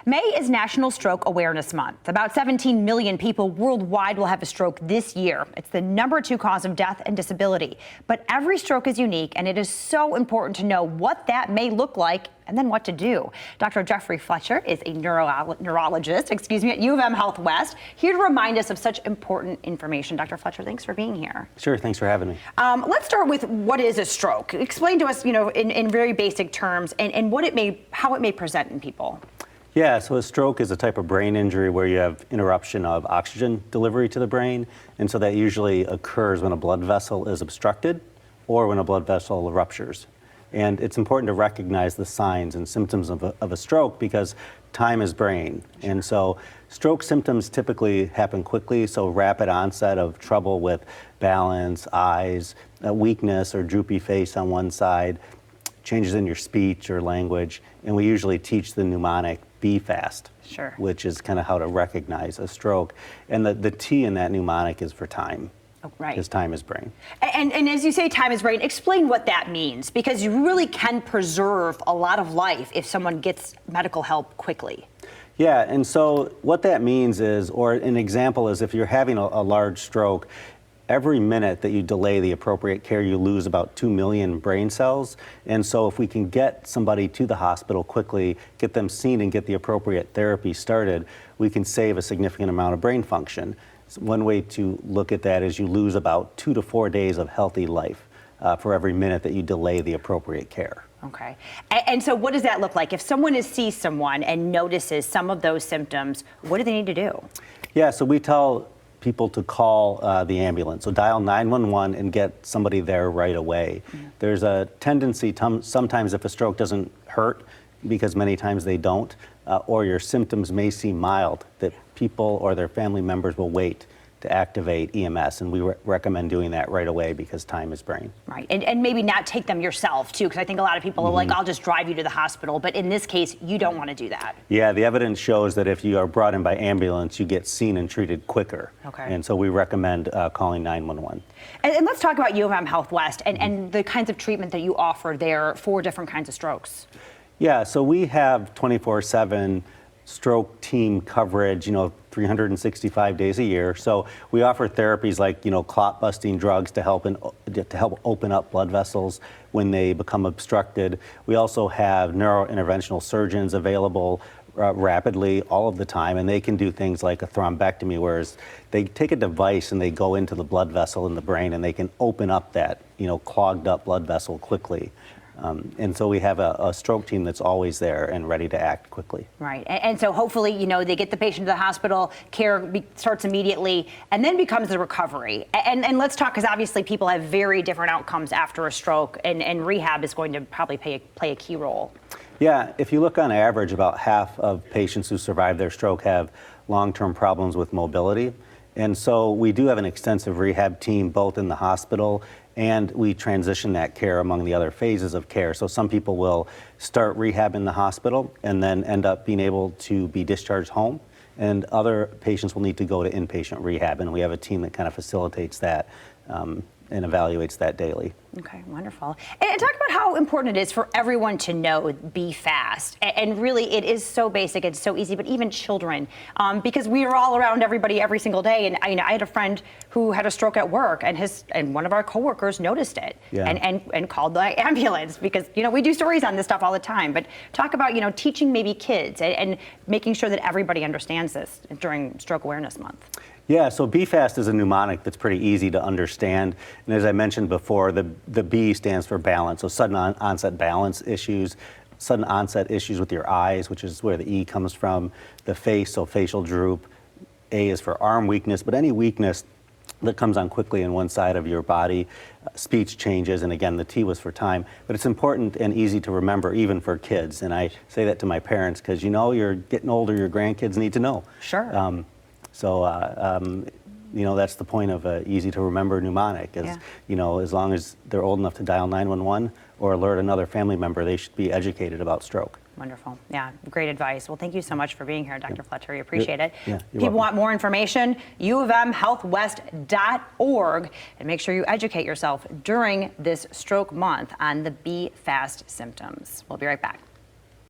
May is National Stroke Awareness Month. About 17 million people worldwide will have a stroke this year. It's the #2 cause of death and disability. But every stroke is unique, and it is so important to know what that may look like and then what to do. Dr. Jeffrey Fletcher is a neurologist, at U of M Health West, here to remind us of such important information. Dr. Fletcher, thanks for being here. Sure, thanks for having me. Let's start with what is a stroke. Explain to us, in very basic terms, and how it may present in people. Yeah, so a stroke is a type of brain injury where you have interruption of oxygen delivery to the brain, and so that usually occurs when a blood vessel is obstructed or when a blood vessel ruptures. And it's important to recognize the signs and symptoms of a stroke because time is brain. And so stroke symptoms typically happen quickly, so rapid onset of trouble with balance, eyes, weakness or droopy face on one side, changes in your speech or language, and we usually teach the mnemonic be fast, sure, which is kind of how to recognize a stroke. And the T in that mnemonic is for time. Oh, right. Because time is brain. And as you say, time is brain, explain what that means, because you really can preserve a lot of life if someone gets medical help quickly. Yeah, and so what that means is, or an example is if you're having a large stroke, every minute that you delay the appropriate care, you lose about 2 million brain cells. And so if we can get somebody to the hospital quickly, get them seen and get the appropriate therapy started, we can save a significant amount of brain function. One way to look at that is you lose about 2 to 4 days of healthy life for every minute that you delay the appropriate care. Okay. And so what does that look like? If someone sees someone and notices some of those symptoms, what do they need to do? Yeah, so we tell people to call the ambulance. So dial 911 and get somebody there right away. Mm-hmm. There's a tendency sometimes if a stroke doesn't hurt, because many times they don't, or your symptoms may seem mild, that people or their family members will wait to activate EMS, and we recommend doing that right away because time is brain. Right, and maybe not take them yourself too, because I think a lot of people are like, I'll just drive you to the hospital, but in this case, you don't want to do that. Yeah, the evidence shows that if you are brought in by ambulance, you get seen and treated quicker. Okay. And so we recommend calling 911. And let's talk about U of M Health West and the kinds of treatment that you offer there for different kinds of strokes. Yeah, so we have 24/7 stroke team coverage, 365 days a year. So we offer therapies like, clot busting drugs to help open up blood vessels when they become obstructed. We also have neurointerventional surgeons available rapidly all of the time, and they can do things like a thrombectomy, whereas they take a device and they go into the blood vessel in the brain and they can open up that, clogged up blood vessel quickly. And so we have a stroke team that's always there and ready to act quickly. Right. And so hopefully, they get the patient to the hospital, care starts immediately, and then becomes the recovery. And let's talk, because obviously people have very different outcomes after a stroke, and rehab is going to probably play a key role. Yeah, if you look on average, about half of patients who survive their stroke have long-term problems with mobility. And so we do have an extensive rehab team both in the hospital, and we transition that care among the other phases of care. So some people will start rehab in the hospital and then end up being able to be discharged home, and other patients will need to go to inpatient rehab, and we have a team that kind of facilitates that and evaluates that daily. Okay, wonderful. And talk about how important it is for everyone to know be fast. And really, it is so basic, it's so easy, but even children, because we are all around everybody every single day. And I had a friend who had a stroke at work, and one of our coworkers noticed it, yeah, and called the ambulance, because we do stories on this stuff all the time. But talk about teaching maybe kids and making sure that everybody understands this during Stroke Awareness Month. Yeah, so BFAST is a mnemonic that's pretty easy to understand. And as I mentioned before, the B stands for balance. So sudden onset balance issues, sudden onset issues with your eyes, which is where the E comes from, the face, so facial droop. A is for arm weakness, but any weakness that comes on quickly in one side of your body, speech changes, and again, the T was for time. But it's important and easy to remember even for kids. And I say that to my parents because you're getting older, your grandkids need to know. Sure. That's the point of an easy to remember mnemonic is, as long as they're old enough to dial 911 or alert another family member, they should be educated about stroke. Wonderful. Yeah, great advice. Well, thank you so much for being here, Dr. Fletcher. We appreciate it. Yeah, People want more information, uofmhealthwest.org, and make sure you educate yourself during this stroke month on the Be Fast symptoms. We'll be right back.